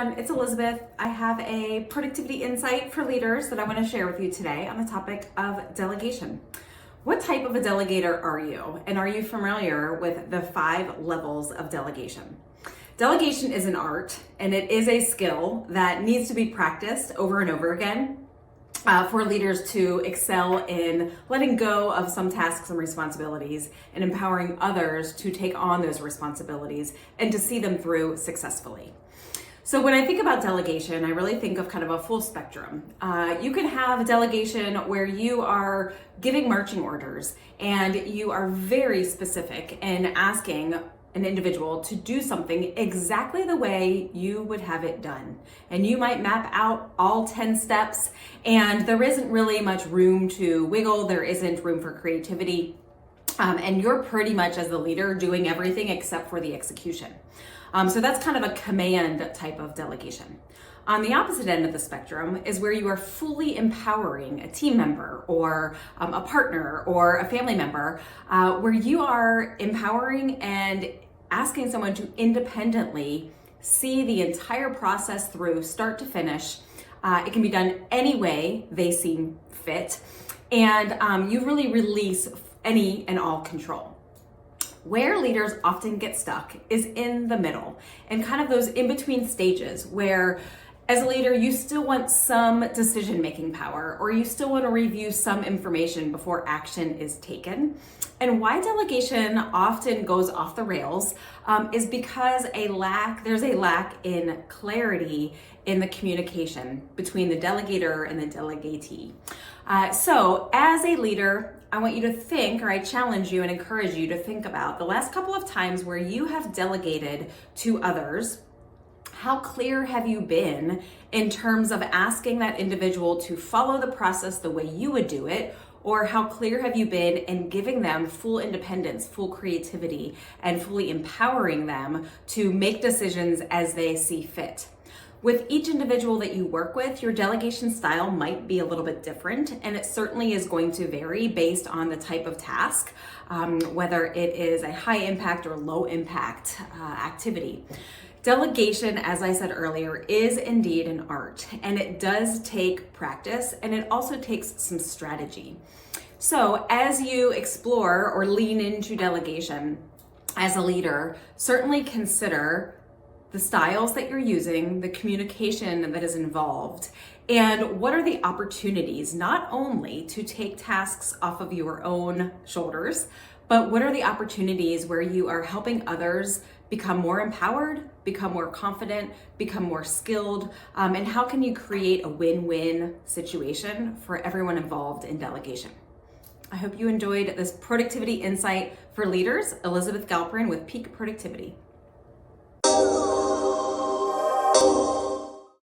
everyone, it's Elizabeth. I have a productivity insight for leaders that I want to share with you today on the topic of delegation. What type of a delegator are you? And are you familiar with the 5 levels of delegation? Delegation is an art and it is a skill that needs to be practiced over and over again for leaders to excel in letting go of some tasks and responsibilities and empowering others to take on those responsibilities and to see them through successfully. So when I think about delegation, I really think of kind of a full spectrum. You can have a delegation where you are giving marching orders and you are very specific in asking an individual to do something exactly the way you would have it done. And you might map out all 10 steps and there isn't really much room to wiggle, there isn't room for creativity. And you're pretty much as the leader doing everything except for the execution. So that's kind of a command type of delegation. On the opposite end of the spectrum is where you are fully empowering a team member or a partner or a family member, where you are empowering and asking someone to independently see the entire process through start to finish. It can be done any way they seem fit, and you really release any and all control. Where leaders often get stuck is in the middle and kind of those in-between stages where as a leader, you still want some decision-making power or you still want to review some information before action is taken. And why delegation often goes off the rails is because there's a lack in clarity in the communication between the delegator and the delegatee. So as a leader, I want you to think, or I challenge you and encourage you to think about the last couple of times where you have delegated to others. How clear have you been in terms of asking that individual to follow the process the way you would do it? Or how clear have you been in giving them full independence, full creativity, and fully empowering them to make decisions as they see fit? With each individual that you work with, your delegation style might be a little bit different, and it certainly is going to vary based on the type of task, whether it is a high impact or low impact activity. Delegation, as I said earlier, is indeed an art, and it does take practice, and it also takes some strategy. So as you explore or lean into delegation as a leader, certainly consider the styles that you're using, the communication that is involved, and what are the opportunities not only to take tasks off of your own shoulders, but what are the opportunities where you are helping others become more empowered, become more confident, become more skilled, and how can you create a win-win situation for everyone involved in delegation? I hope you enjoyed this productivity insight for leaders. Elizabeth Galperin with Peak Productivity.